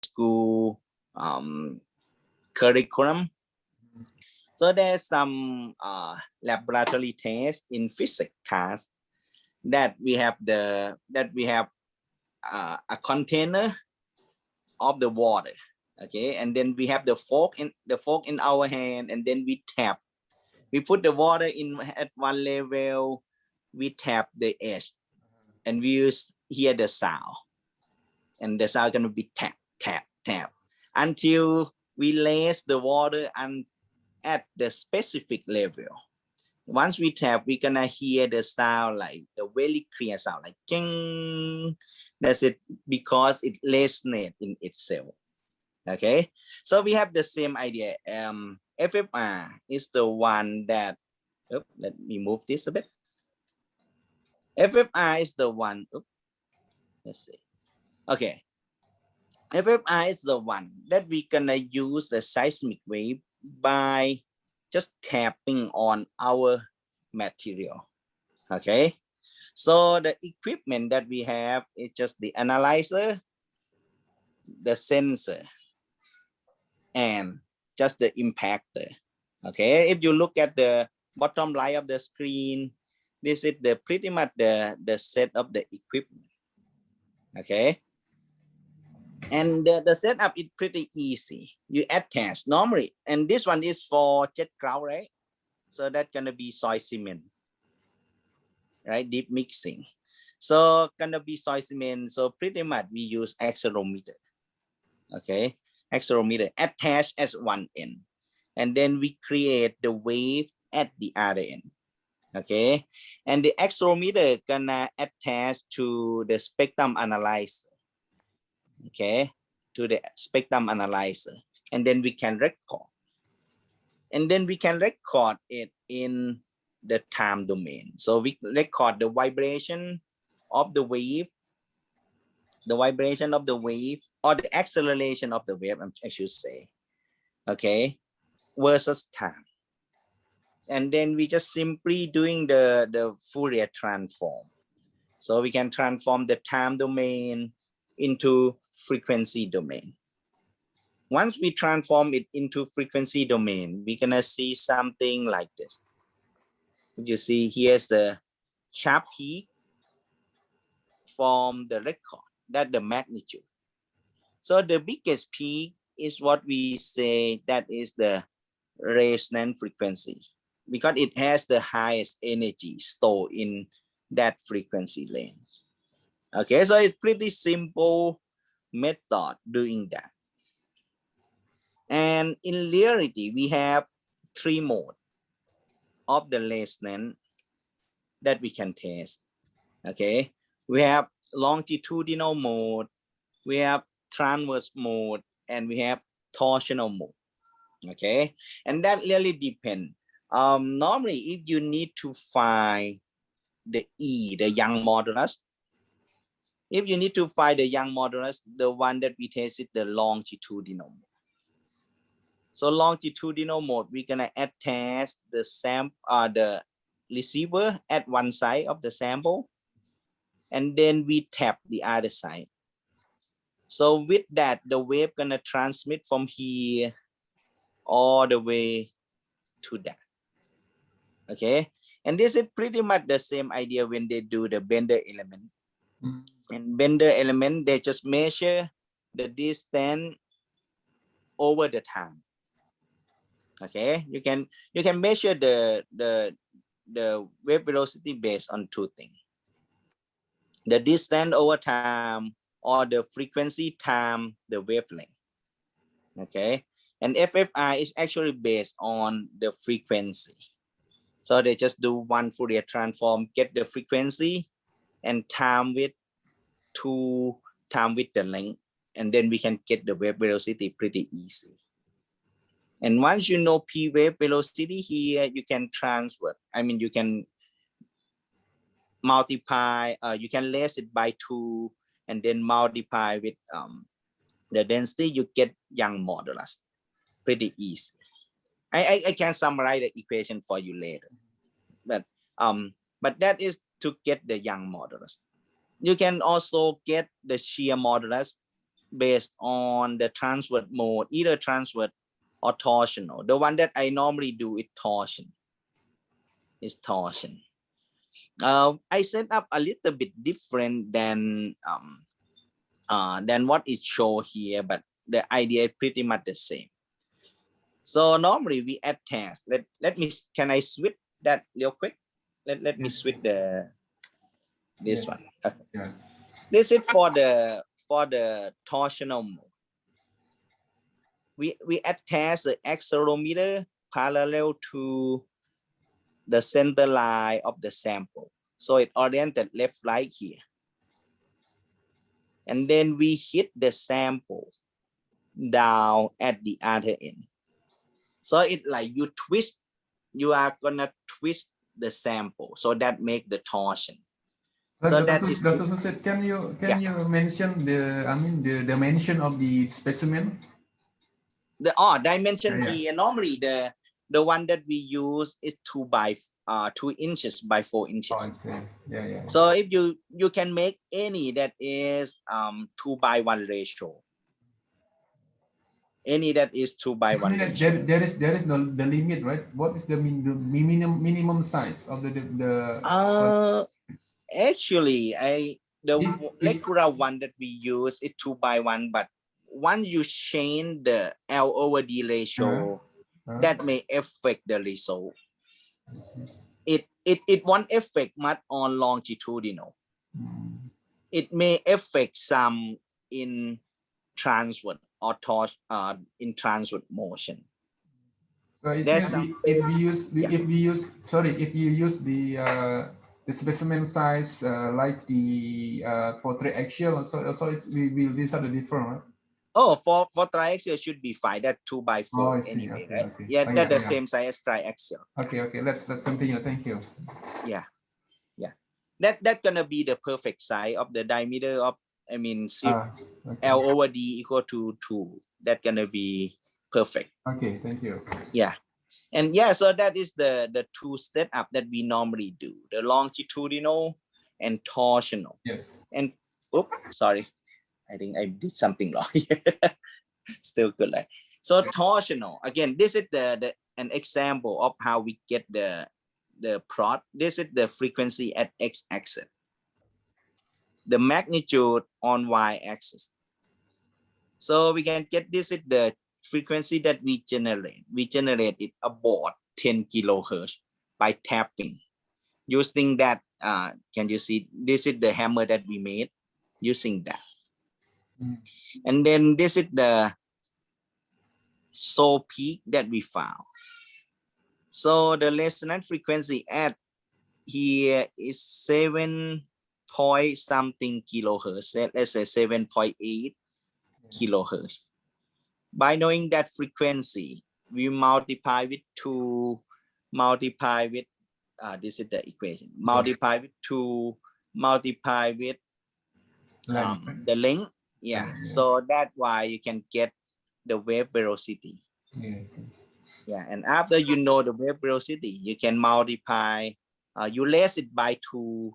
school curriculum. So there's some laboratory tests in physics class that we have a container of the water, okay, and then we have the fork in our hand, and then we tap. We put the water in at one level, we tap the edge, and we hear the sound, and the sound gonna be tap, tap, tap, until we lace the water and at the specific level. Once we tap, we're gonna hear the sound like the very clear sound, like king. That's it, because it resonates in itself. Okay, so we have the same idea. FFR is the one that, let me move this a bit. FFR is the one, let's see. Okay, FFR is the one that we gonna use the seismic wave by just tapping on our material. Okay, so the equipment that we have is just the analyzer, the sensor, and just the impactor. Okay, if you look at the bottom line of the screen, this is the pretty much the set of the equipment. Okay, and the setup is pretty easy. You attach normally, and this one is for jet grout, right? So that's gonna be soil cement, right? Deep mixing. So gonna be soil cement. So pretty much we use accelerometer. Okay, accelerometer attached as one end, and then we create the wave at the other end. Okay, and the accelerometer gonna attach to the spectrum analyzer. Okay, to the spectrum analyzer, and then we can record. And then we can record it in the time domain. So we record the vibration of the wave, or the acceleration of the wave, I should say. Okay, versus time. And then we just simply doing the Fourier transform. So we can transform the time domain into frequency domain. Once we transform it into frequency domain, we're gonna see something like this. You see, here's the sharp peak from the record, that's the magnitude. So the biggest peak is what we say that is the resonant frequency, because it has the highest energy stored in that frequency range. Okay, so it's pretty simple method doing that. And in reality, we have 3 modes of the resonance that we can test. Okay, we have longitudinal mode, we have transverse mode, and we have torsional mode. Okay, and that really depends. Normally, if you need to find the Young modulus, the one that we test is the longitudinal mode. So longitudinal mode, we're gonna attach the the receiver at one side of the sample, and then we tap the other side. So with that, the wave gonna transmit from here all the way to that. Okay, and this is pretty much the same idea when they do the Bender element. And Bender element, they just measure the distance over the time. Okay, you can measure the wave velocity based on 2 things: the distance over time, or the frequency time the wavelength. Okay, and FFI is actually based on the frequency. So they just do one Fourier transform, get the frequency, and time with the length, and then we can get the wave velocity pretty easy. And once you know P wave velocity here, you can transfer. I mean, you can multiply, you can raise it by 2, and then multiply with the density, you get Young modulus. Pretty easy. I can summarize the equation for you later. But that is to get the Young modulus. You can also get the shear modulus based on the transverse mode, either transverse or torsional. The one that I normally do is torsion. I set up a little bit different than what is shown here, but the idea is pretty much the same. So normally we add task. Can I switch that real quick? Let me switch this one. Okay. Yeah. This is for the torsional mode. We attach the accelerometer parallel to the center line of the sample. So it oriented left right here. And then we hit the sample down at the other end. So it like you are gonna twist the sample. So that make the torsion. So that is. Can you mention the dimension of the specimen? The dimension here, normally the one that we use is 2 inches by 4 inches. Oh, I see. Yeah. So if you can make any that is 2:1 ratio. Any that is 2:1 ratio. There is the limit, right? What is the minimum size of the actually the Lecura one that we use is 2:1, but once you change the L over D ratio, that may affect the result. It won't affect much on longitudinal. It may affect some in transverse or in transverse motion. So if you use the specimen size like the for triaxial, so these are the different, right? Oh, for triaxial should be fine. That 2:4 anyway, okay, right? Okay. Yeah, that's the same size as triaxial. Okay. Let's continue. Thank you. Yeah. That's gonna be the perfect size of the diameter of L over D equal to 2. That's gonna be perfect. Okay, thank you. Yeah. And so that is the two setup that we normally do: the longitudinal and torsional. Yes. And sorry, I think I did something wrong. Still good, right? So torsional, again, this is an example of how we get the plot. This is the frequency at x-axis, the magnitude on y-axis. So we can get this is the frequency that we generate. We generate it about 10 kilohertz by tapping. Using that, can you see? This is the hammer that we made using that. And then this is the soul peak that we found. So the resonant frequency at here is 7 point something kilohertz. Let's say 7.8 kilohertz. By knowing that frequency, we multiply with 2, multiply with this is the equation. Multiply with 2, multiply with the length. Yeah. So that's why you can get the wave velocity. Yes. Yeah, and after you know the wave velocity, you can multiply, you raise it by 2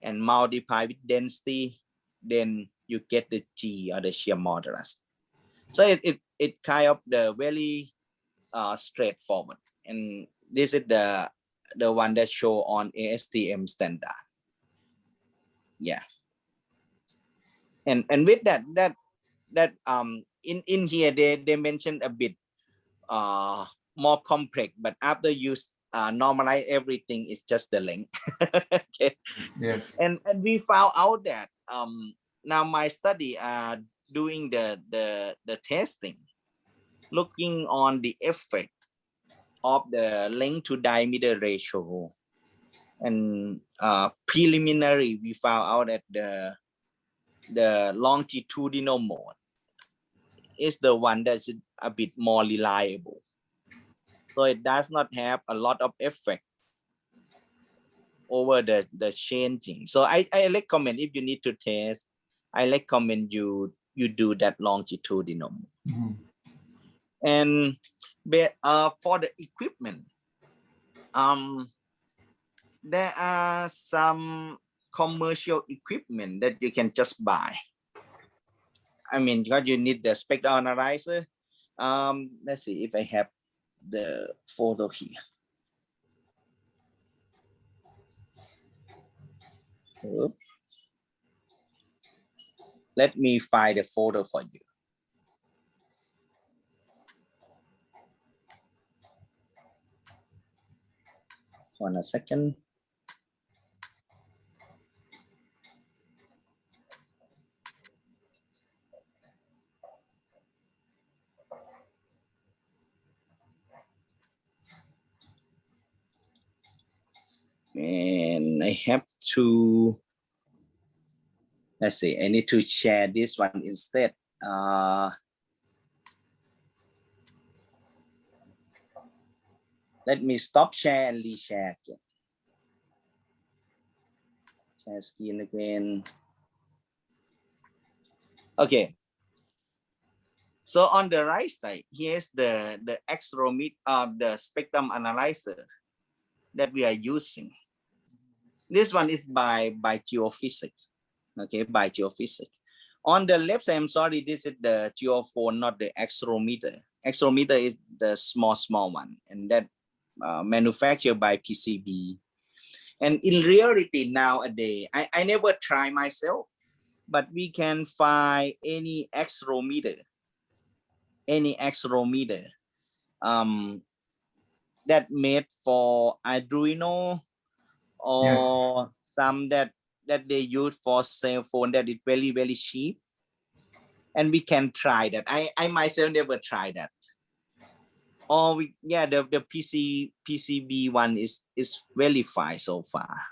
and multiply with density, then you get the G or the shear modulus. So it kind of the very straightforward. And this is the one that show on ASTM standard. Yeah. And with that in here they mentioned a bit more complex, but after you normalize everything, it's just the length. Okay. Yes. And we found out that now my study doing the testing, looking on the effect of the length to diameter ratio, and preliminary we found out that the longitudinal mode is the one that's a bit more reliable. So it does not have a lot of effect over the changing. So I recommend, if you need to test, I recommend you do that longitudinal. And for the equipment, there are some commercial equipment that you can just buy. I mean, because you need the spectral analyzer. Let's see if I have the photo here. Oops. Let me find the photo for you. One a second. And I have to, let's see, I need to share this one instead. Let me stop share and reshare again. Share screen again. Okay. So on the right side, here's the accelerometer, the spectrum analyzer that we are using. This one is by geophysics. Okay, by geophysics. On the left side, I'm sorry, this is the geophone, not the accelerometer. Accelerometer is the small one, and that manufactured by PCB. And in reality nowadays, I never try myself, but we can find any accelerometer that made for Arduino or some that they use for cell phone that is very cheap, and we can try that. I myself never tried that. Or the PCB one is very fine so far,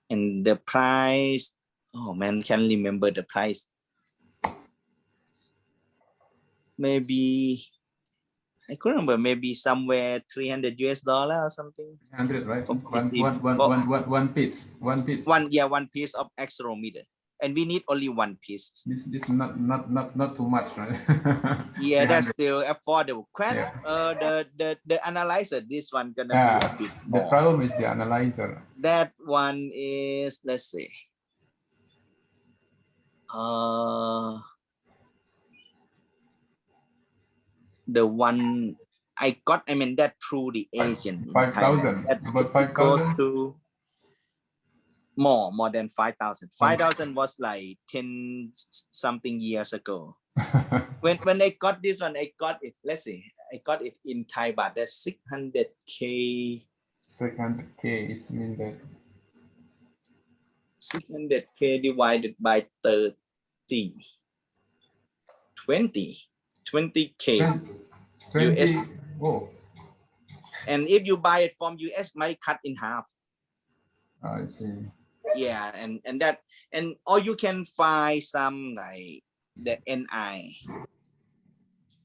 and the price, oh man, can't remember the price. Maybe I couldn't remember, maybe somewhere $300 or something. 100, right? One piece. One piece of accelerometer, and we need only one piece. This not too much, right? Yeah, that's still affordable. The analyzer, this one gonna be a bit more. The problem is the analyzer. That one is, let's see. The one I got, I mean, that through the agent. 5,000. About 5,000. Goes to more than 5,000. 5,000 was like 10 something years ago. when I got this one, I got it. Let's see, I got it in Thai baht. That's 600K. 600K is mean that 600K divided by 30. 20K. 20. US. Oh. And if you buy it from US, might cut in half. I see. Yeah, and or you can find some like the NI.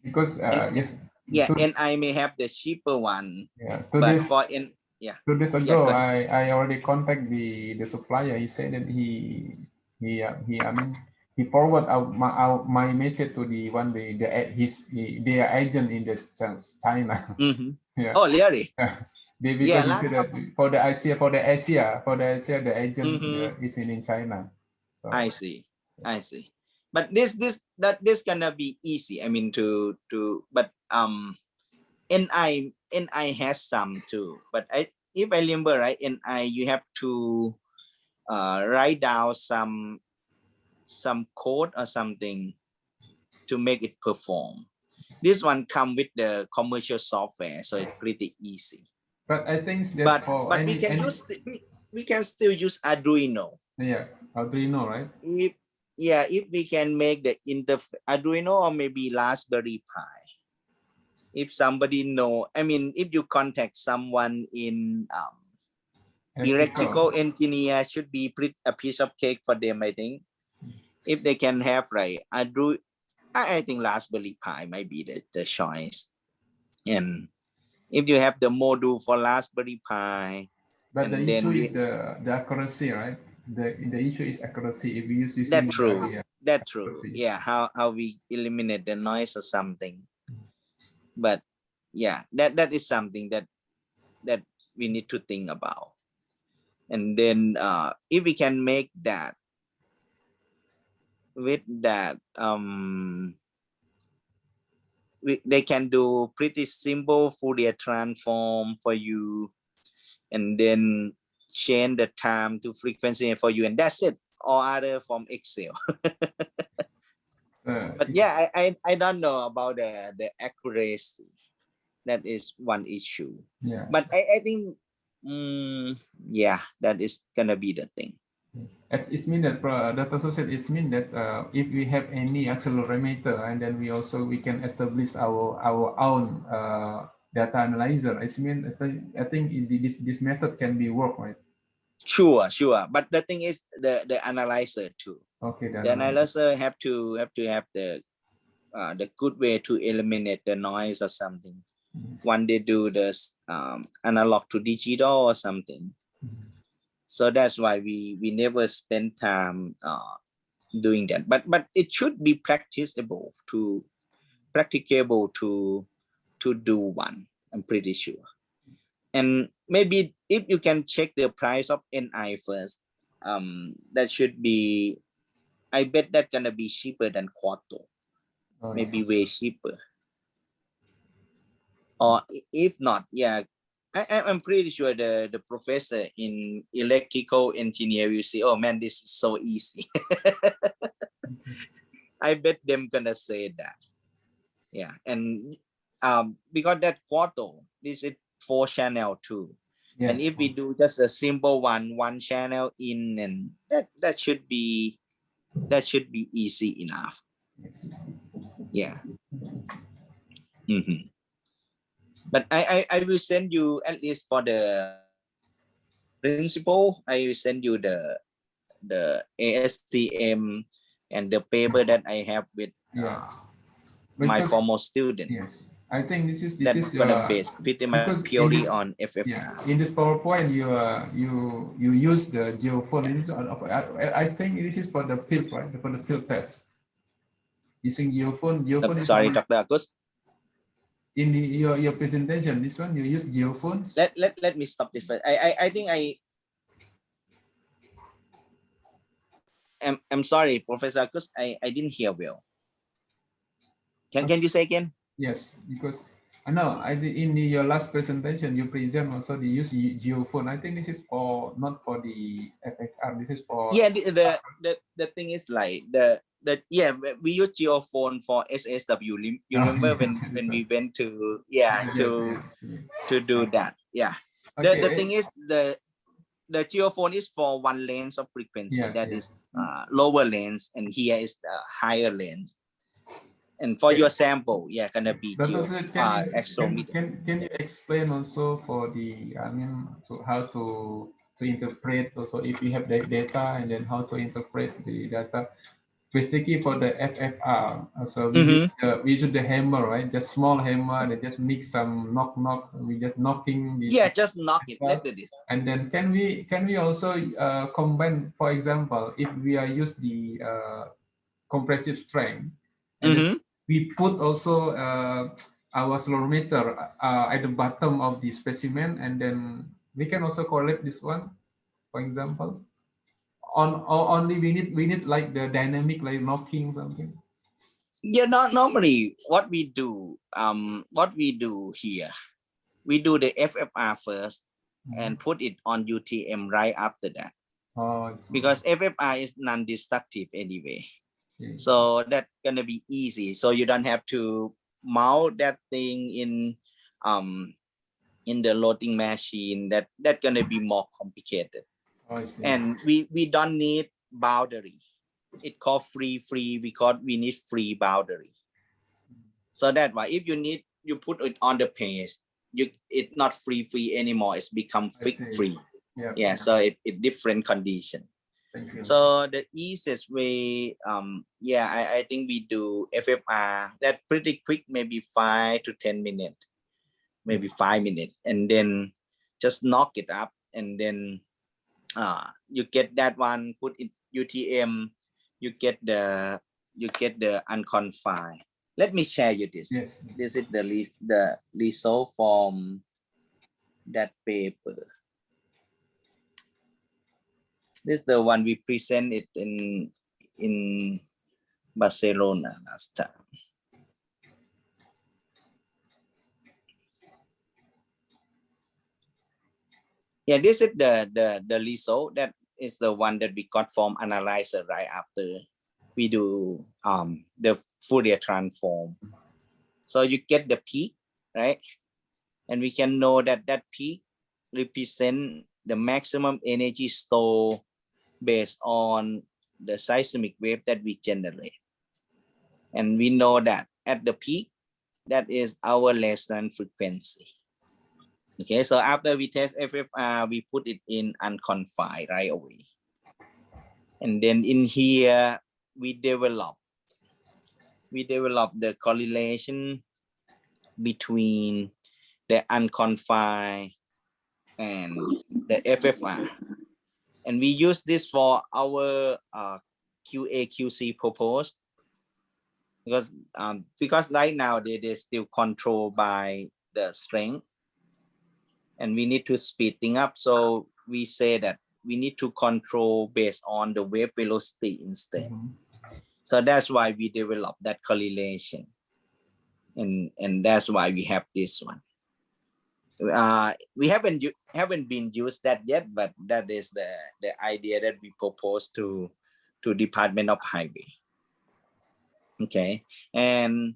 Because NI may have the cheaper one. Yeah. But for 2 days ago, I already contact the supplier. He said that he forward my message to their agent in the China. Mm-hmm. Yeah. Oh, really? Because for the Asia, the agent is in China. So I see. But this gonna be easy. I mean but NI has some too. But if I remember right, NI you have to write down some code or something to make it perform. This one come with the commercial software, so it's pretty easy. But I think that we can still use Arduino. Yeah, Arduino, right? If we can make the Arduino or maybe Raspberry Pi. If somebody know, I mean, if you contact someone in electrical engineer, should be a piece of cake for them, I think. If they can have I think Raspberry Pi might be the choice. And if you have the module for Raspberry Pi, but the issue is the accuracy, right? The issue is accuracy. If we use this, that's true. Yeah, how we eliminate the noise or something. But yeah, that is something that we need to think about. And then if we can make that, with that, they can do pretty simple Fourier transform for you, and then change the time to frequency for you, and that's it. All other from Excel. But yeah, I don't know about the accuracy. That is one issue. Yeah. But I think, yeah, that is gonna be the thing. It means that data source is mean that if we have any accelerometer, and then we can establish our own data analyzer. I mean, I think this method can be work, right? Sure. But the thing is the analyzer too. Okay. The analyzer have to have the good way to eliminate the noise or something. When they do this analog to digital or something. So that's why we never spend time doing that. But it should be practicable to do one. I'm pretty sure. And maybe if you can check the price of NI first, that should be. I bet that's gonna be cheaper than Quarto. Maybe way cheaper. Or if not, yeah, I'm pretty sure the professor in electrical engineer will say, oh man, this is so easy. I bet them gonna say that. Yeah, and because that Quarto, this is 4 channel too. Yes. And if we do just a simple one channel in, and that should be easy enough. Yes. Yeah. But I will send you, at least for the principle, I will send you the ASTM and the paper that I have with my former student. Yes, I think this is gonna base pretty much purely on FFR. Yeah, in this PowerPoint, you use the geophone. I think this is for the field, right? For the field test. Using geophone. Sorry, Dr. Agus. In your presentation, this one you use geophones. Let me stop this first. I think I'm sorry, Professor Agus. I didn't hear well. Can you say again? Yes, because I know in your last presentation you present also the use geophone. I think this is not for the FFR. This is for the thing is like we use geophone for SSW. You remember when we went to to do that. Yeah. Okay. The thing is the geophone is for one range of frequency, is lower range, and here is the higher range. And for your sample, gonna be accelerometer. Can you explain also for the how to interpret also if you have the data, and then how to interpret the data? Basically for the FFR, so we use the hammer, right? Just small hammer, and just mix some knock. We just knocking. Just knock it. Let's do this. And then can we also combine? For example, if we are use the compressive strength, and we put also our accelerometer at the bottom of the specimen, and then we can also correlate this one, for example. Only we need like the dynamic, like knocking something. Yeah, not normally what we do here, we do the FFR first and put it on UTM right after that. Because FFR is non-destructive anyway. So that's gonna be easy. So you don't have to mount that thing in the loading machine. That's gonna be more complicated. And we don't need boundary. It called free because we need free boundary. So that's why if you put it on the page, it's not free anymore. It's become fixed free. So it different condition. So the easiest way, I think we do FFR that pretty quick, maybe 5 to 10 minutes, maybe 5 minutes, and then just knock it up, and then you get that one, put it UTM, you get the unconfined. Let me share you this. Yes. This is the result from that paper. This is the one we present it in Barcelona last time. Yeah, this is the result. That is the one that we got from analyzer right after we do the Fourier transform. So you get the peak, right? And we can know that that peak represent the maximum energy stored based on the seismic wave that we generate. And we know that at the peak, that is our resonance frequency. Okay, so after we test FFR, we put it in unconfined right away. And then in here, we develop the correlation between the unconfined and the FFR. And we use this for our QA/QC purpose, because right now they're still controlled by the strength, and we need to speed things up. So we say that we need to control based on the wave velocity instead. So that's why we develop that correlation, and that's why we have this one. We haven't been used that yet, but that is the idea that we propose to Department of Highway. Okay, and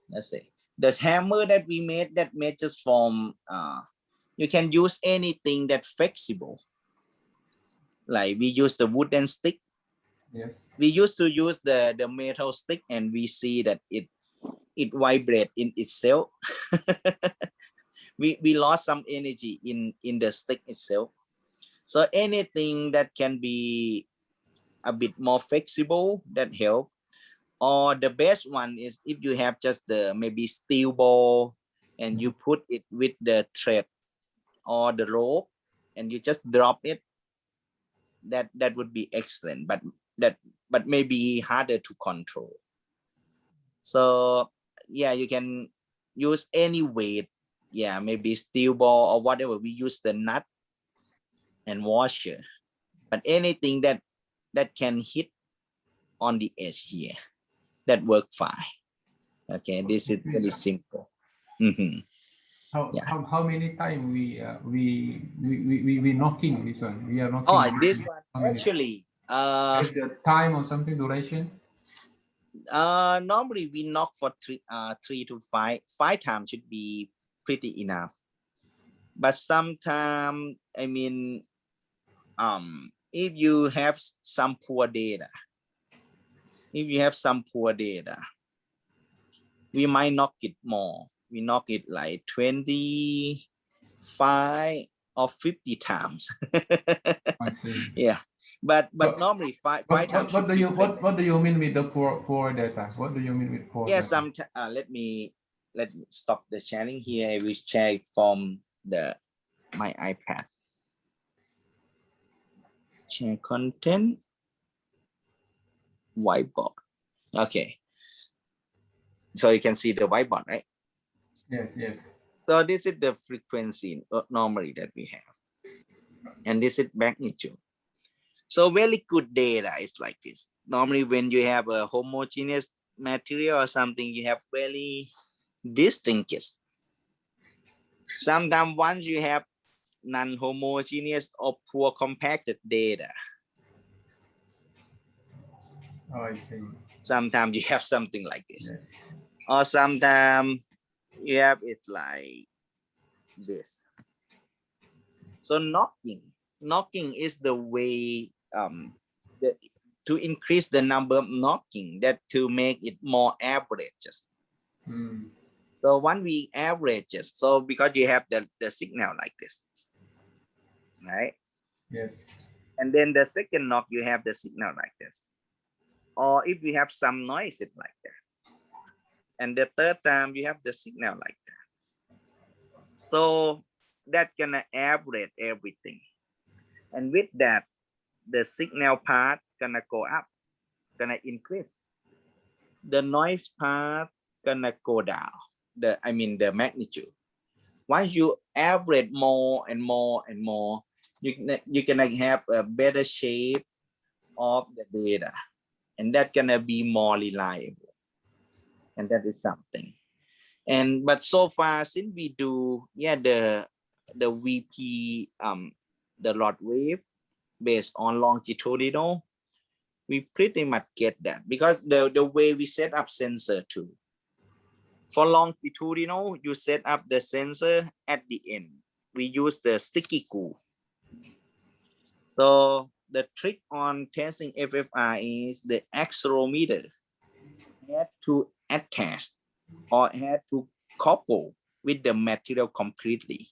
let's see, the hammer that we made, that made just from you can use anything that's flexible. Like we use the wooden stick. Yes. We used to use the metal stick, and we see that it vibrates in itself. we lost some energy in the stick itself. So anything that can be a bit more flexible, that help. Or the best one is if you have just the maybe steel ball, and you put it with the thread or the rope, and you just drop it. That would be excellent, but maybe harder to control. So yeah, you can use any weight. Yeah, maybe steel ball or whatever. We use the nut and washer, but anything that can hit on the edge here, that work fine. Okay, this is very simple. How many times we knocking this one? We are knocking. Oh, this one actually. The time or something duration. Normally we knock for 3 to 5 times should be pretty enough. But sometimes, I mean, if you have some poor data, we might knock it more. We knock it like 25 or 50 times. I see. Yeah, but normally five times. What do you mean with the poor data? What do you mean with poor data? Yeah, let me stop the sharing here. I will share it from my iPad. Share content, whiteboard. Okay, so you can see the whiteboard, right? Yes. So this is the frequency normally that we have, and this is magnitude. So very good data is like this. Normally when you have a homogeneous material or something, you have very distinct. Sometimes once you have non-homogeneous or poor compacted data. Oh, I see. Sometimes you have something like this. Yeah. Or sometimes you have it's like this. So knocking is the way to increase the number of knocking, that to make it more averages. So when we averages, so because you have the signal like this, right? Yes. And then the second knock, you have the signal like this. Or if you have some noise, it's like that. And the third time, you have the signal like that. So that gonna average everything. And with that, the signal part gonna go up, gonna increase. The noise part gonna go down. The magnitude. Once you average more and more and more, you can have a better shape of the data. and that's gonna be more reliable, and that is something. And but so far, since we do the VP the Rod wave based on longitudinal, we pretty much get that, because the way we set up sensor too. For longitudinal, you set up the sensor at the end. We use the sticky glue. So the trick on testing FFI is the accelerometer had to attach or had to couple with the material completely.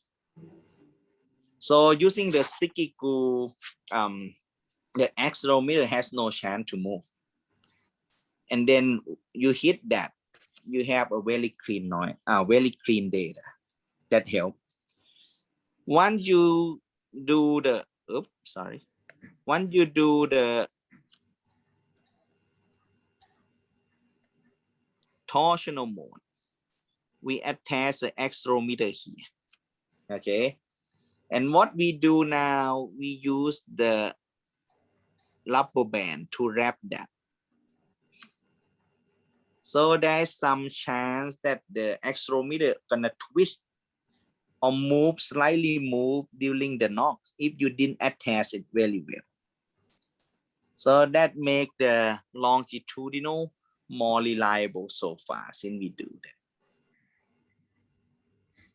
So using the sticky glue, the accelerometer has no chance to move. And then you hit that, you have a very clean noise, very clean data. That help. Once you do the, once you do the torsional mode, we attach the accelerometer here. Okay. And what we do now, we use the rubber band to wrap that. So there's some chance that the accelerometer gonna twist or slightly move during the knocks if you didn't attach it very well. So that make the longitudinal more reliable so far since we do that.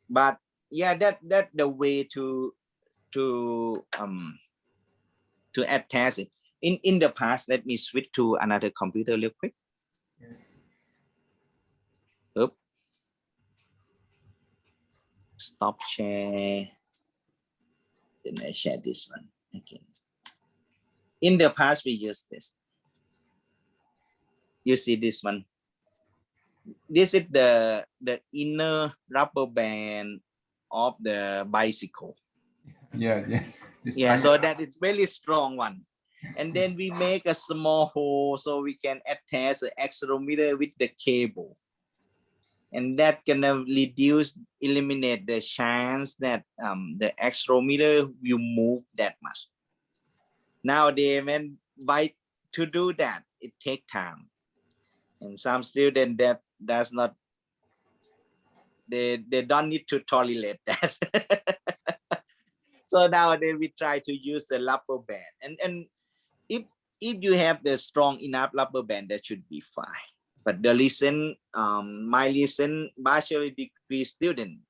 But yeah, that the way to attach it. In the past, let me switch to another computer real quick. Yes. Oops. Stop share. Then I share this one again. In the past, we used this. You see this one. This is the inner rubber band of the bicycle. Yeah. Yeah, so that is very strong one. And then we make a small hole so we can attach the accelerometer with the cable. And that can eliminate the chance that the accelerometer will move that much. Nowadays, to do that, it takes time. And some students that does not, they don't need to tolerate that. So nowadays we try to use the rubber band. And if you have the strong enough rubber band, that should be fine. But the my bachelor degree student,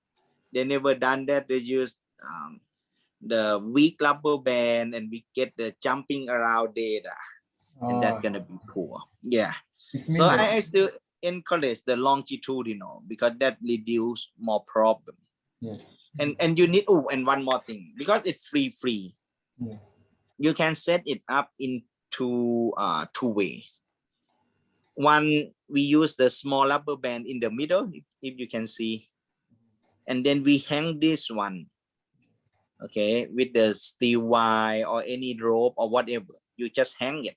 they never done that. They use the weak rubber band, and we get the jumping around data, and that's gonna be poor. Yeah. So I still encourage the longitudinal because that reduce more problem. Yes. And you need, and one more thing, because it's free. Yes. You can set it up in two ways. One, we use the small rubber band in the middle, if you can see, and then we hang this one, okay, with the steel wire or any rope or whatever. You just hang it,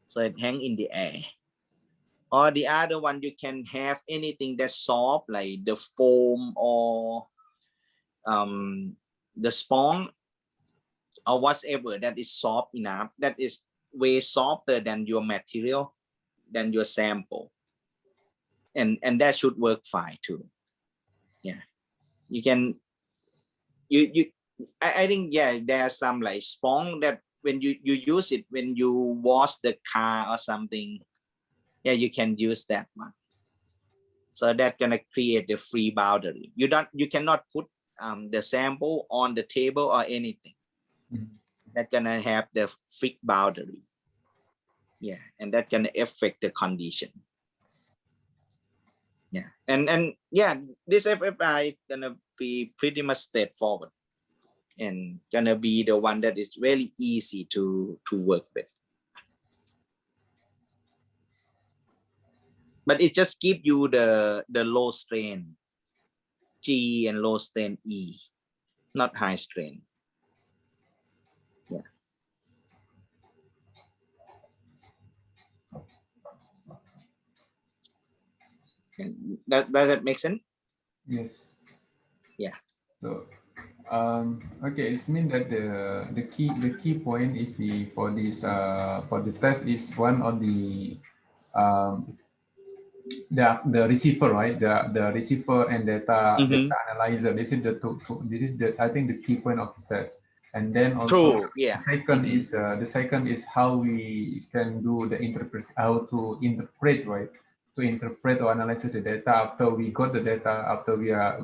so it hang in the air. Or the other one, you can have anything that's soft, like the foam or the sponge or whatever that is soft enough, that is way softer than your material, than your sample, and that should work fine too. Yeah, you can I think, yeah, there's some like sponge that when you use it when you wash the car or something, yeah, you can use that one. So that's gonna create a free boundary. You cannot put the sample on the table or anything. That's gonna have the fixed boundary. Yeah, and that can affect the condition. Yeah, and yeah, this FFI gonna be pretty much straightforward and gonna be the one that is very easy to work with. But it just gives you the low strain G and low strain E, not high strain. Yeah. Does that make sense? Yes. Yeah. So Okay, it means that the key point is for the test is one of um, the receiver, right? The receiver and data analyzer. This is this is the, I think, the key point of the test. And then also True. Yeah. the second is how we can do how to interpret, right? To interpret or analyze the data after we got the data,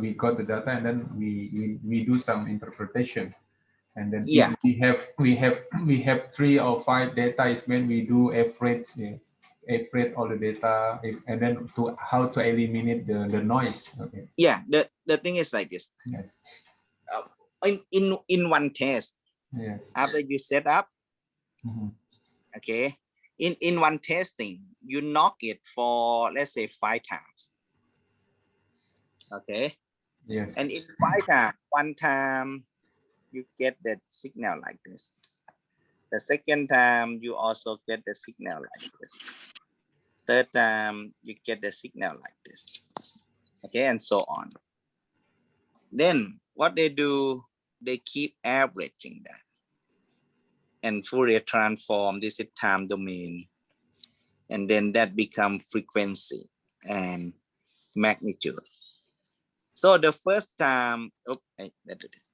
we got the data, and then we do some interpretation. And then if Yeah. we have 3 or 5 data, is when we do average, average all the data, and then to how to eliminate the noise. Okay. Yeah. The thing is like this. Yes. In one test, Yes. after you set up, okay, in one testing, you knock it for, let's say, 5 times. Okay. Yes. And in 5 times, one time you get the signal like this. The second time you also get the signal like this. Third time you get the signal like this. Okay, and so on. Then what they do, they keep averaging that. And Fourier transform, this is time domain. And then that become frequency and magnitude. So the first time, that it is.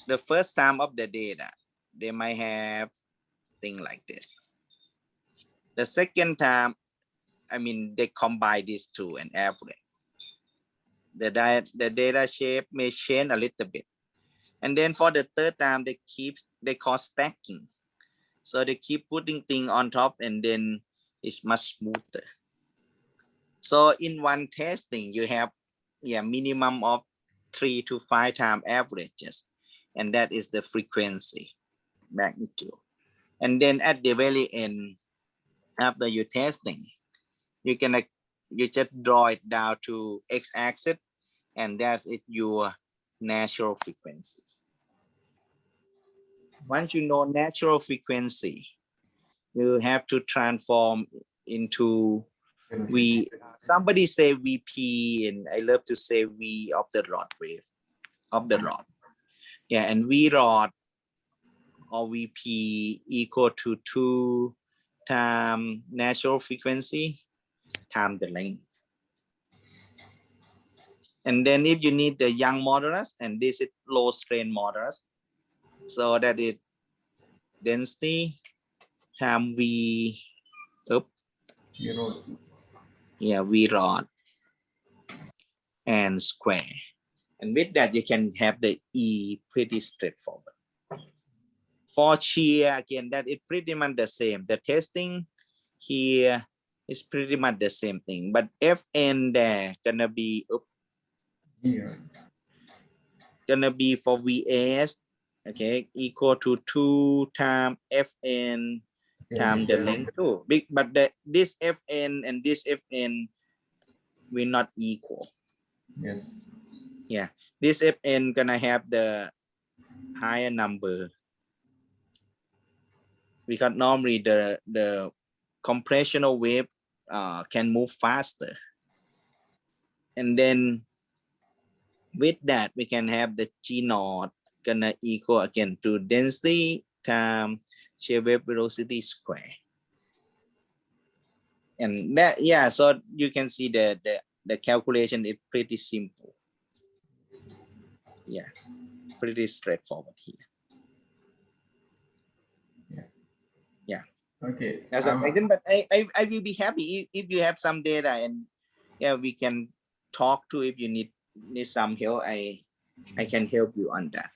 The first time of the data, they might have thing like this. The second time, I mean, they combine these two and average. The data shape may change a little bit. And then for the third time, they call stacking. So they keep putting things on top, and then it's much smoother. So in one testing, you have minimum of 3 to 5 times averages. And that is the frequency magnitude. And then at the very end, after you testing, you just draw it down to x-axis, and that's your natural frequency. Once you know natural frequency, you have to transform into somebody say VP, and I love to say V of the rod wave of the rod. Yeah, and V rod or VP equal to 2 times natural frequency times the length. And then if you need the young modulus, and this is low strain modulus, so that is density times V, V rod and square. And with that, you can have the E pretty straightforward. For shear, again, that is pretty much the same. The testing here is pretty much the same thing, but Fn there gonna be for Vs, okay, equal to 2 times Fn times the length too. But this Fn and this Fn will not equal. Yes. Yeah, this Fn gonna have the higher number, because normally the compressional wave can move faster. And then with that, we can have the G naught gonna equal again to density times shear wave velocity square. And that, yeah, so you can see the calculation is pretty simple. Yeah, pretty straightforward here. Yeah. Okay. That's a question, but I will be happy if you have some data, and yeah, we can talk to. If you need some help, I can help you on that.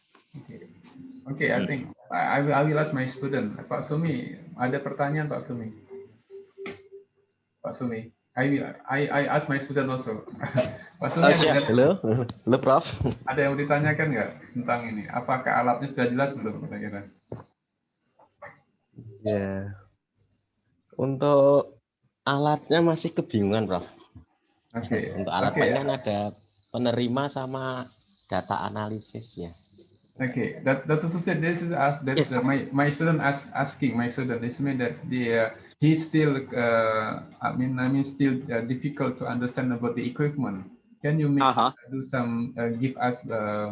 Okay, I think I will ask my student. Pak Sumi, ada pertanyaan Pak Sumi. Pak Sumi, I ask my student also. Pak Sumi, halo Prof. Ada yang ditanyakan nggak tentang ini? Apakah alatnya sudah jelas belum kira-kira? Ya, untuk alatnya masih kebingungan, Prof. Oke. Untuk alatnya kan ada penerima sama data analisisnya. Okay, that's also said. This is my student asking my student. This means that he's still, still difficult to understand about the equipment. Can you do some, give us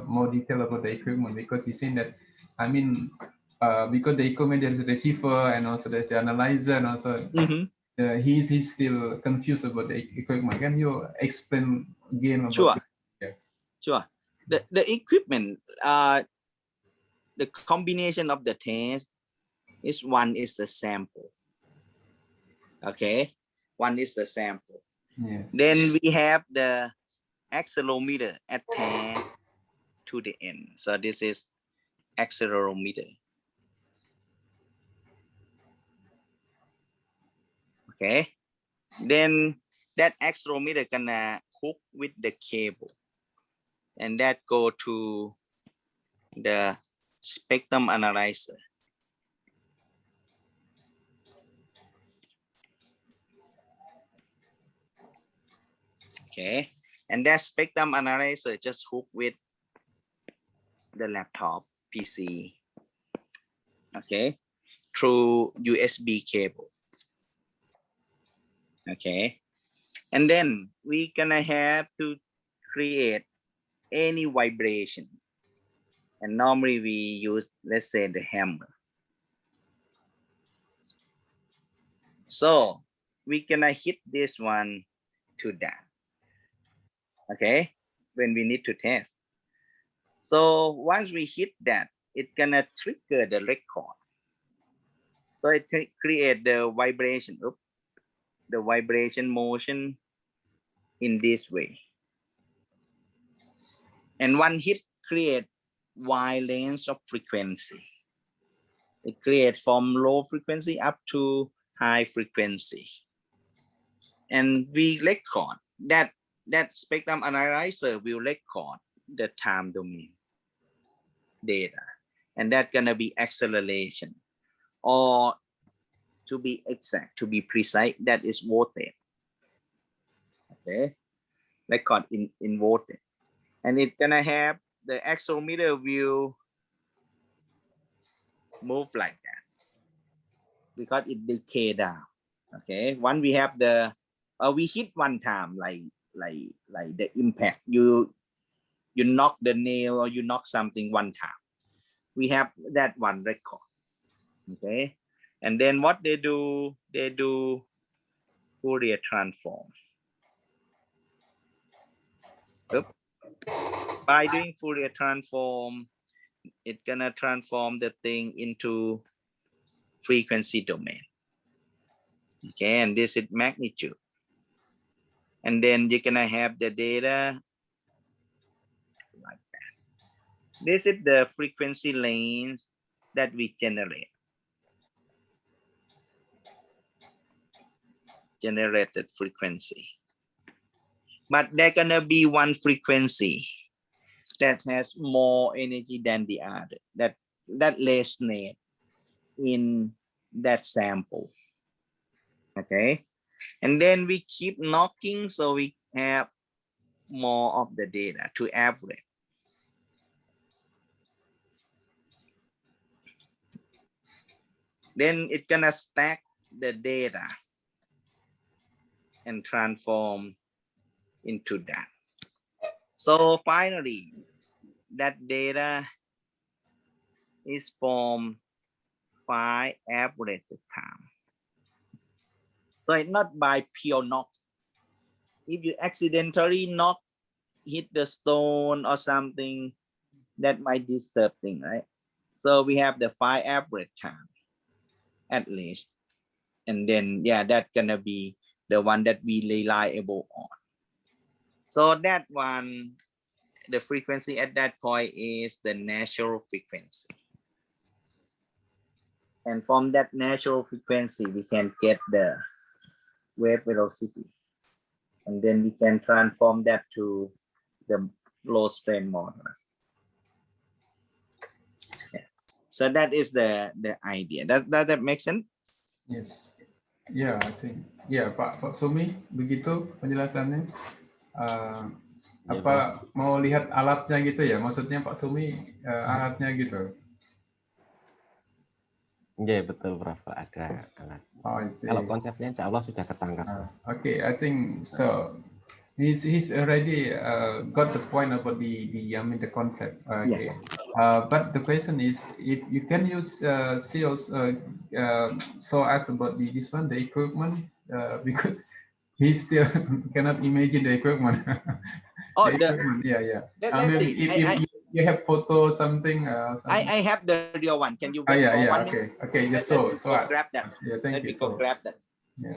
more detail about the equipment? Because he's saying that, because the equipment, there's a receiver and also there's the analyzer, and also he's still confused about the equipment. Can you explain again about Sure. it? Sure. The equipment, the combination of the test is one is the sample. Okay, one is the sample. Yes. Then we have the accelerometer attached to the end. So this is accelerometer. Okay. Then that accelerometer gonna hook with the cable, and that go to the spectrum analyzer. Okay, and that spectrum analyzer just hook with the laptop PC. Okay, through USB cable. Okay, and then we gonna have to create any vibration, and normally we use, let's say, the hammer. So we gonna hit this one to that. Okay, when we need to test. So once we hit that, it's gonna trigger the record. So it can create the vibration, the vibration motion in this way. And one hit create wide range of frequency. It creates from low frequency up to high frequency. And we record that spectrum analyzer will record the time domain data. And that's gonna be acceleration. Or to be exact, to be precise, that is voltage. Okay, record in voltage. And it's gonna have the accelerometer will move like that because it decay down. Okay, when we have the we hit one time, like the impact, you knock the nail or you knock something one time, we have that one record. Okay, and then what they do Fourier transform. By doing Fourier transform, it's gonna transform the thing into frequency domain. Okay, and this is magnitude. And then you're gonna have the data like that. This is the frequency range that we generate. Generated frequency. But there's gonna be one frequency that has more energy than the other, that resonates in that sample. Okay, and then we keep knocking, so we have more of the data to average. Then it's gonna stack the data and transform into that. So finally, that data is from phi average time. So it's not by pure knock. If you accidentally hit the stone or something, that might disturb things, right? So we have the phi average time at least. And then, yeah, that's gonna be the one that we reliable on. So that one, the frequency at that point is the natural frequency. And from that natural frequency, we can get the wave velocity. And then we can transform that to the low strain model. Yeah. So that is the idea. Does that make sense? Yes. Yeah, I think. Yeah, Pak Sumi, begitu penjelasannya. Apa mau lihat alatnya gitu ya? Maksudnya Pak Sumi alatnya gitu. Iya, betul, Prof. Ada alat. Oh, I see. Kalau konsepnya insya Allah sudah ketangkap. Okay, I think so. He's already got the point about the concept. Okay. But the question is, if you can use sales so as about this one, the equipment, because he still cannot imagine the equipment. Oh, the equipment, yeah. let's see. If you have photo something. I have the real one. Can you Oh, wait yeah, for yeah. 1 minute? Okay. Just Let me so go grab that. Yeah, thank Let you. me go grab that. Yes.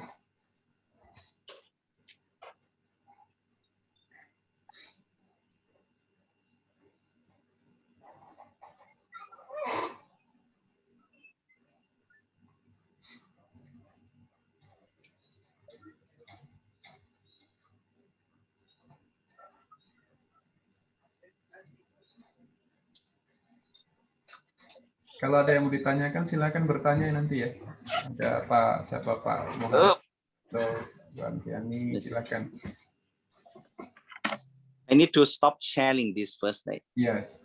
Kalau ada yang mau ditanyakan, silakan bertanya nanti ya. Ada siapa Pak Muhammad atau Mbak Fiani, silakan. I need to stop sharing this first, right? Yes.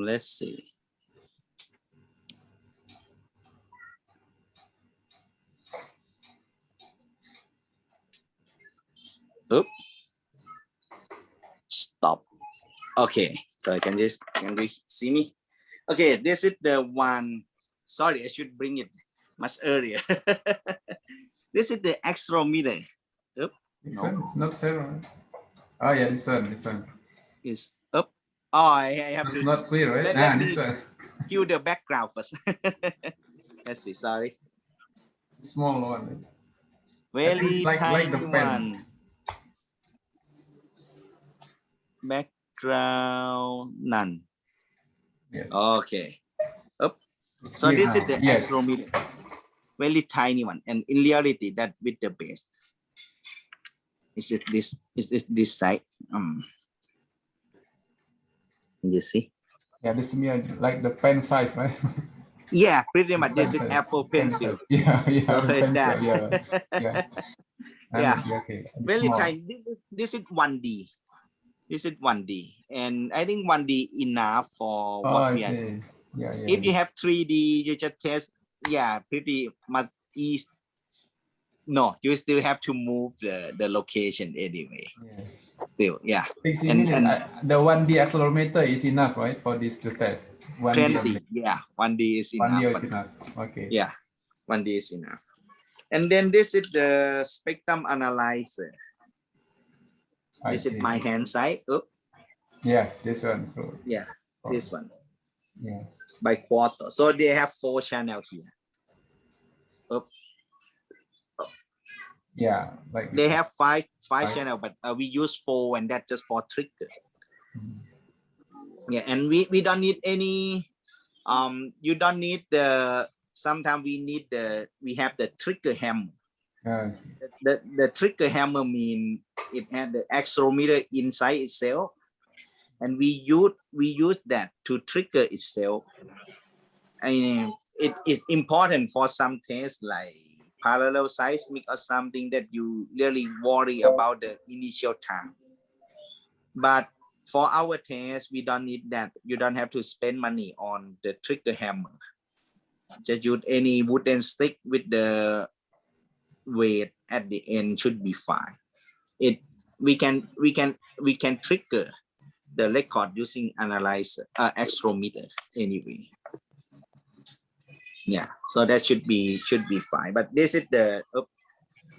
Let's see. Oop. Stop. Okay, so can you see me? Okay, this is the one. Sorry, I should bring it much earlier. This is the accelerometer. Oop. This No. one is not zero. Oh yeah, this one. Is up. Oh, I have It's to. not clear, right? Let This me one. cue the background first. Let's see. Sorry. Small one. Very like tiny the pen. one. Background none. Yes. Okay. Up. So this is the accelerometer. Very tiny one, and in reality, that with the base. Is it this? Is this side? You see? Yeah, this is like the pen size, right? Yeah, pretty much. This is Apple Pencil. Yeah, So pencil. that. Yeah. Yeah. Okay. Very Small. tiny. This is 1D. This is 1D, and I think 1D enough for what we are doing. Yeah. If you have 3D, you just test. Yeah, pretty much easy. No, you still have to move the location anyway. Yes. Still, yeah. And the 1D accelerometer is enough, right, for this to test? 1D, yeah, 1D is enough. 1D is enough. Okay. Yeah, 1D is enough. And then this is the spectrum analyzer. This is my hand side. Oh. Yes, this one. Yeah, this one. Yes. By quarter. So they have 4 channels here. Oh. Yeah, like they have five channels, but we use 4, and that's just for trigger. Yeah, and we don't need any. You don't need the. Sometimes we have the trigger hammer. Yes. The trigger hammer mean it had the accelerometer inside itself, and we use that to trigger itself. And it is important for some tests like parallel seismic or something that you really worry about the initial time. But for our test, we don't need that. You don't have to spend money on the trigger hammer. Just use any wooden stick with the weight at the end should be fine. We can trigger the record using analyzer accelerometer anyway. Yeah, so that should be fine. But this is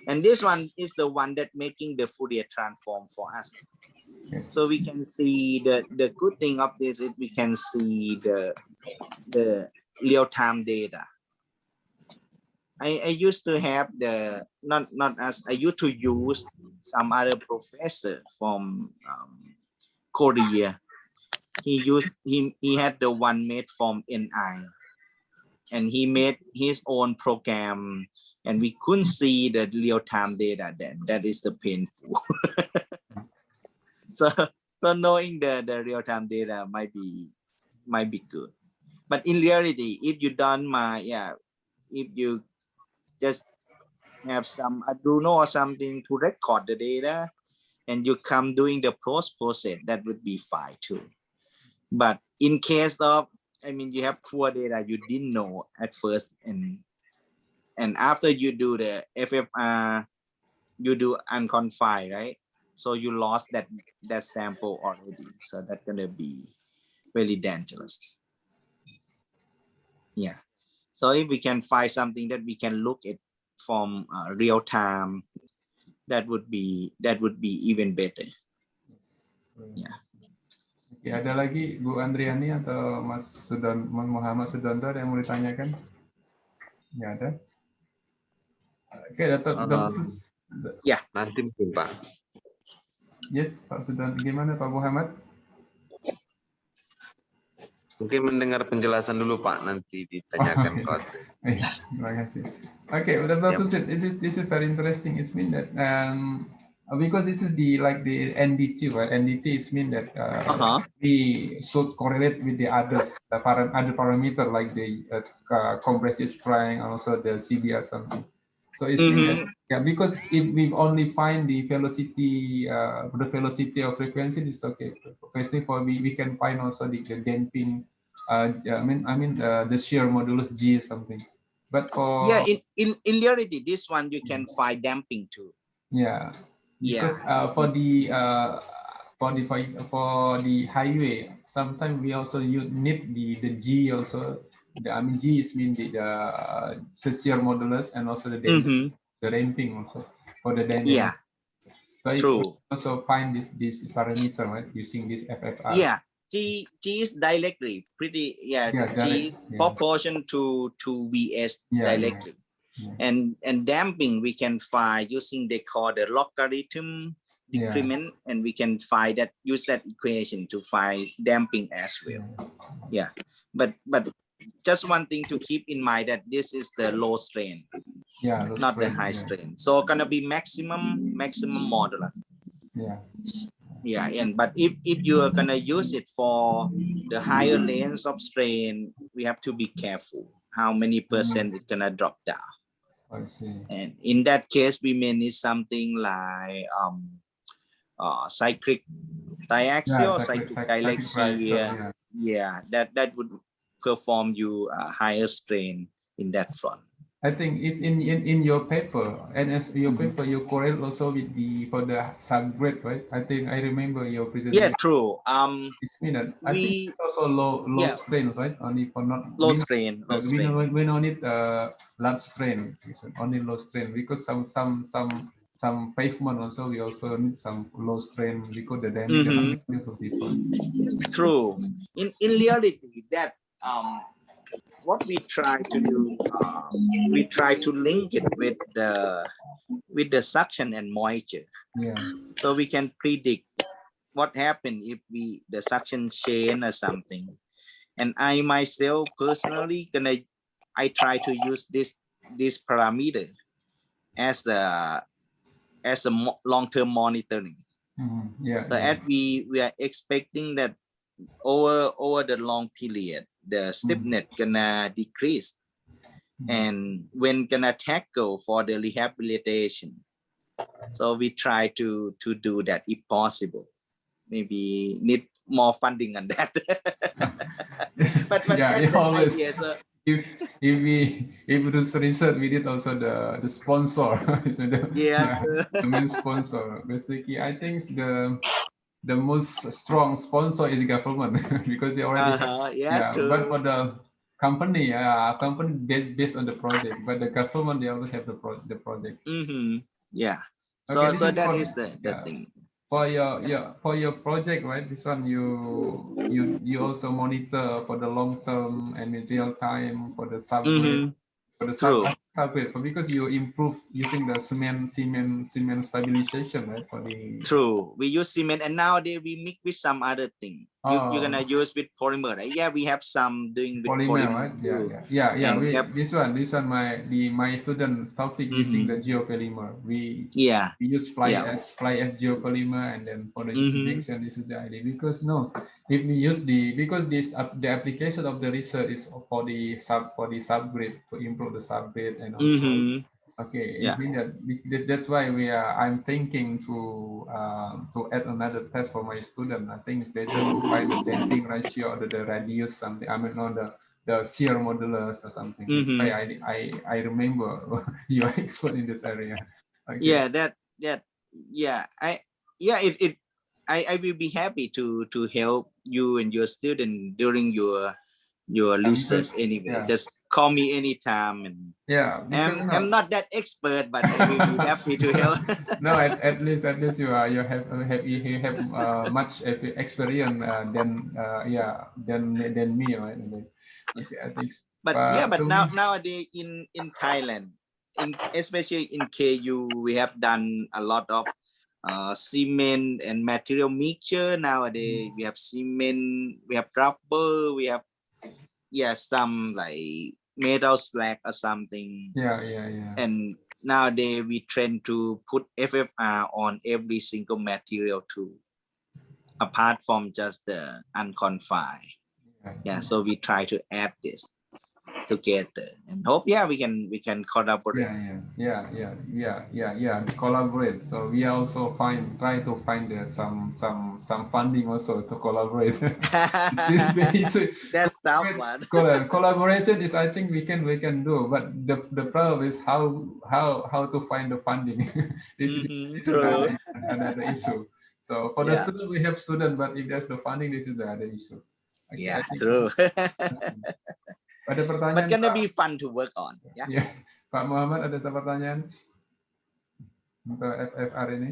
and this one is the one that making the Fourier transform for us. Yes. So we can see the good thing of this is we can see the real-time data. I used to have the not as I used to use some other professor from Korea. He had the one made from NI. And he made his own program, and we couldn't see the real-time data then. That is the painful. so knowing the real-time data might be good. But in reality, if you done if you just have some Arduino or something to record the data, and you come doing the post process, that would be fine too. But in case of I mean, you have poor data you didn't know at first, and after you do the FFR, you do unconfined, right? So you lost that sample already. So that's gonna be really dangerous. Yeah. So if we can find something that we can look at from real time, that would be even better. Yeah. Oke, ada lagi Bu Andriani atau Mas Muhammad Sudonto yang mau ditanyakan? Nggak ada. Oke, Ya, nanti mungkin Pak. Yes, Pak Sudonto. Gimana Pak Muhammad? Mungkin mendengar penjelasan dulu Pak, nanti ditanyakan ke Terima kasih. Okay, Dr. Susit, this is very interesting. It's mean that because this is the NDT, right? NDT is mean that we should correlate with the others, other parameter like the compressive strength and also the CBR something. So it's mean that, because if we only find the velocity or frequency, it's okay. Especially for we can find also the damping. I mean the shear modulus G or something. But for in reality, this one you can find damping too. Yeah. Because for the highway, sometimes we also need the G also. G is mean the shear modulus and also the damping also for the damping. Yeah. So true. You also find this parameter, right, using this FFR. Yeah. G is directly pretty G proportion to VS directly. And damping we can find using they call the logarithm decrement, and we can find that, use that equation to find damping as well. Yeah, but just one thing to keep in mind, that this is the low strain, not the high strain. So gonna be maximum modulus. Yeah, but if you are gonna use it for the higher lanes of strain, we have to be careful how many percent it's gonna drop down. I see. And in that case, we may need something like cyclic diaxial, cyclic diaxial. That would perform you a higher strain in that front. I think it's in your paper, and as your paper, you correlate also with for the subgrade, right? I think I remember your presentation. Yeah, true. It's mean that I think it's also low strain, right? Only for not low strain. We don't need large strain, only low strain, because some pavement also we also need some low strain because the damage of this one. True. In reality, that what we try to do, we try to link it with the suction and moisture. Yeah. So we can predict what happened if the suction change or something. And I myself personally I try to use this parameter as a long-term monitoring. So as we are expecting that over the long period, the stiffness gonna decrease, and when gonna tackle for the rehabilitation. So we try to do that if possible. Maybe need more funding on that. but always. If we do research, we did also the sponsor. The main sponsor. Basically, I think the most strong sponsor is government because they already but for the company based on the project, but the government, they always have the project. So that is the thing for your project, right? This one you also monitor for the long term and in real time for the subgrade. For the subgrade, because you improve using the cement stabilization, right? For the we use cement, and nowadays we mix with some other thing. You're gonna use with polymer, right? Yeah, we have some doing with polymer, right? This one my student topic using the geopolymer. We use fly ash geopolymer, and then for the injection, this is the idea. Because if we use the application of the research is for the subgrade, to improve the subgrade, and also Okay, Yeah. it means that's why I'm thinking to add another test for my student. I think it's better to find the damping ratio or the radius something. I mean, not the shear modulus or something. This Mhm. way I remember you are expert in this area. Okay. Yeah, I will be happy to help you and your student during your research Because, anyway. yeah. Just call me anytime, and Yeah, because I'm not that expert, but I will be happy to help. no, at least you have much experience than me, right? Okay, I think. But yeah, but So nowadays in Thailand, especially in KU, we have done a lot of cement and material mixture. Nowadays we have cement, we have rubber, we have some like metal slag or something. yeah. And nowadays we trend to put FFR on every single material too, apart from just the unconfined. Yeah, so we try to add this together and hope we can collaborate. Yeah. Collaborate. So we also try to find some funding also to collaborate. That's tough one. Collaboration is, I think we can do, but the problem is how to find the funding. this is True. another issue. So for the student, we have student, but if there's the funding, this is the other issue. Okay, Yeah, I think true. ada pertanyaan, But gonna Pak? be fun to work on. Yeah. Yes, Pak Muhammad, ada pertanyaan untuk FFR ini?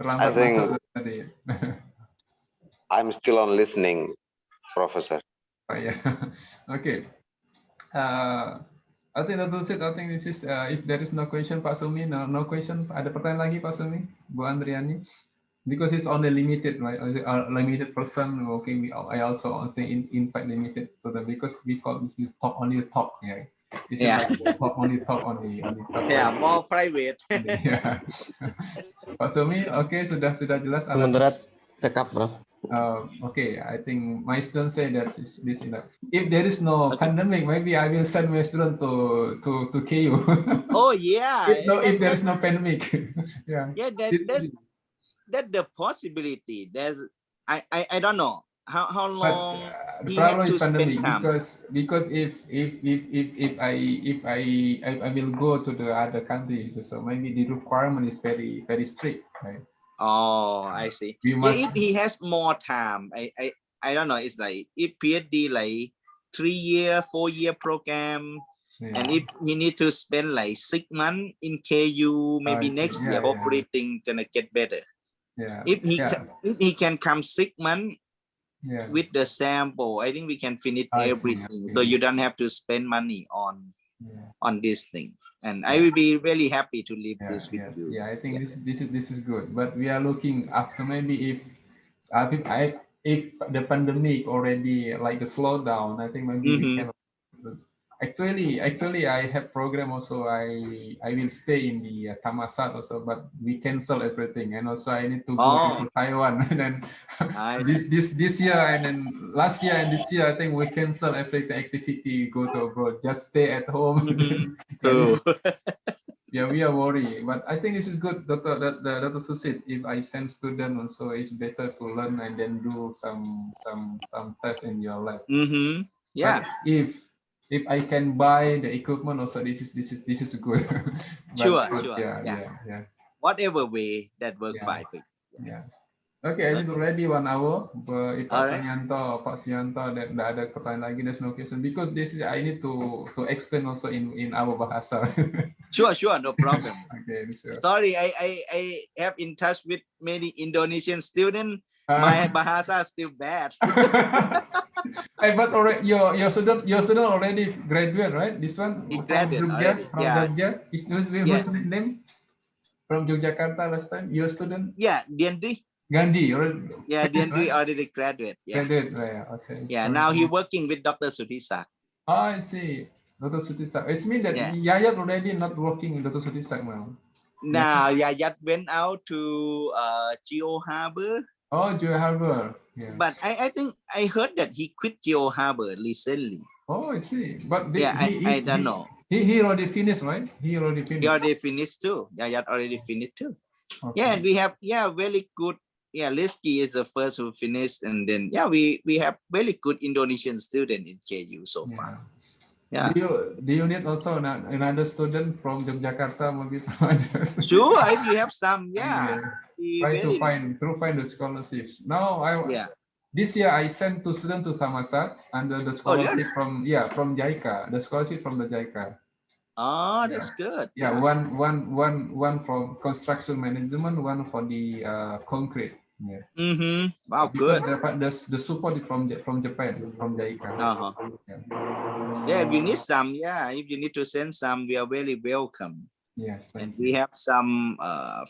Terlambat I think- masuk tadi. I'm still on listening, Professor. Oh, yeah. Okay. I think that's it. I think this is if there is no question, Pak Sumi, no question. Ada pertanyaan lagi, Pak Sumi, Bu Andriani? Because it's only limited, right? Limited person. Okay, I also say impact limited to them because we call this only talk. Yeah. This is like only talk. Yeah, more private. Yeah. Pak Sumi, okay, sudah jelas. Sementara cekap, Bro. Okay, I think my student say that this enough. If there is no pandemic, maybe I will send my student to KU. Oh yeah. If there is no pandemic, yeah. Yeah, that's the possibility. There's I don't know how long the he had problem to is pandemic spend time. because if I will go to the other country, so maybe the requirement is very strict, right? Oh, I see. We must, if he has more time, I don't know. It's like if PhD like 3-year, 4-year program, and if he need to spend like 6 months in KU, maybe next year, hopefully things gonna get better. Yeah. If he can come 6 months with the sample, I think we can finish everything. So you don't have to spend money on this thing. And I will be really happy to leave this with you. Yeah, I think this is good. But we are looking after maybe if the pandemic already like the slowdown, I think maybe we can. Actually, I have program also. I will stay in the Thammasat also, but we cancel everything, and also I need to go to Taiwan. And then this year and then last year and this year, I think we cancel everything activity, go to abroad, just stay at home. Yeah, we are worried, but I think this is good, Dr. Susit. If I send student also, it's better to learn and then do some tests in your lab. Yeah. But if I can buy the equipment also, this is good. Sure. Yeah. Whatever way that work fine for you. Yeah. Okay, it's already 1 hour. But if Pak Suyanto, that ada pertanyaan lagi, there's no question because this is I need to explain also in our bahasa. Sure, no problem. Okay, sure. Sorry, I have in touch with many Indonesian students. My bahasa is still bad. But already your student already graduate, right? This one He from graduated already. Jogja. Who's the name? From Yogyakarta last time. Your student? Yeah, Diandri. Gandhi already. Yeah, Diandri already graduate. Yeah. Now he working with Dr. Sutisak. Oh, I see. Dr. Sutisak. It means that Yayat already not working with Dr. Sutisak now. Now Yayat went out to Geo Harbor. Oh, Geo Harbor. Yeah. But I think I heard that he quit Geo Harbor recently. Oh, I see. But I don't know. He already finished, right? He already He finished. already finished too. Yayat already finished too. Okay. Yeah, and we have very good. Yeah, Liski is the first who finished, and then we have really good Indonesian student in KU so far. Yeah. Do you need also another student from Yogyakarta, maybe from others? Sure, if you have some, yeah. Try to find the scholarships. Now this year I sent 2 students to Thammasat under the scholarship from JICA, the scholarship from the JICA. Oh, that's good. Yeah, one from construction management, one for the concrete. Yeah. Wow, Because good. the support is from Japan, from JICA. Yeah, if you need some, if you need to send some, we are very welcome. Yes, and we have some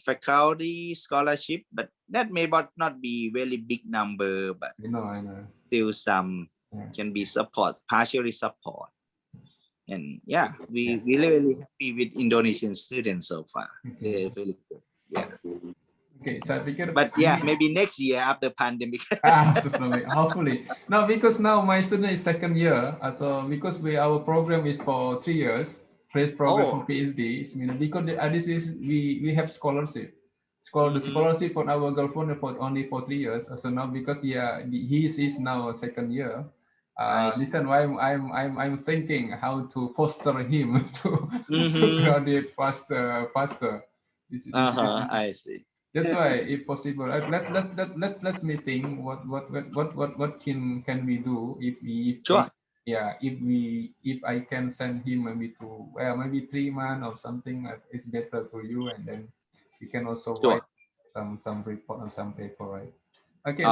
faculty scholarship, but that may not be really big number, but I know. still some can be partially support. And we really happy with Indonesian students so far. They're really good. Yeah. Okay, so I figure, but maybe next year after pandemic. Hopefully. No, because now my student is 2nd year, so because our program is for 3 years, phase program for PhD. Because we have scholarship. The scholarship for our girlfriend only for 3 years. So now because he is now 2nd year. Listen, why I'm thinking how to foster him to graduate faster. I see. That's why, if possible, let's meeting what can we do if I can send him maybe to maybe 3 months or something is better to you, and then you can also write some report or some paper, right? Okay,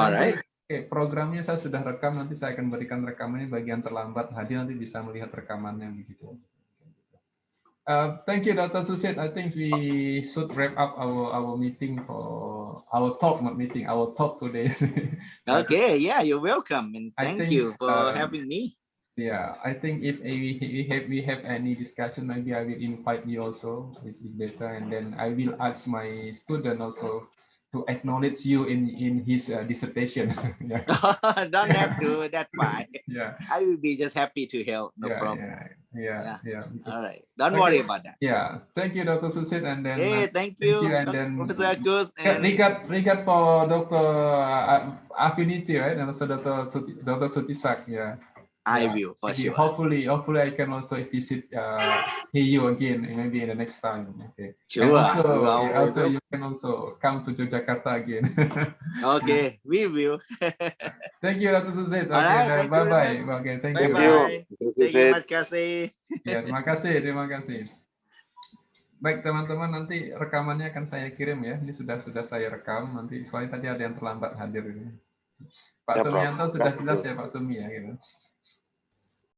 programnya saya sudah rekam, nanti saya akan berikan rekamannya bagi yang terlambat hadir, nanti bisa melihat rekamannya begitu. Thank you, Dr. Susit. I think we should wrap up our meeting for our talk, not meeting, our talk today. Okay, you're welcome, and thank you for having me. Yeah, I think if we have any discussion, maybe I will invite you also. It's better, and then I will ask my student also to acknowledge you in his dissertation. Don't have to. That's fine. Yeah, I will be just happy to help. No problem. Yeah. All right. Don't worry about that. Yeah. Thank you, Dr. Susit, and then thank you, and then Professor Agus, and regard for Dr. Affinity, right? And also Dr. Sutisak. Yeah. I will for sure. Hopefully I can also visit you again, maybe in the next time. Okay. Sure. And also you can also come to Yogyakarta again. Okay, we will. Thank you, Dr. Suzit. Okay, right, bye bye. Okay, thank you. Bye. Terima kasih. Ya, terima kasih. Baik teman-teman, nanti rekamannya akan saya kirim ya. Ini sudah saya rekam. Nanti soalnya tadi ada yang terlambat hadir ini. Pak Sumianto sudah jelas ya Pak Sumi ya gitu.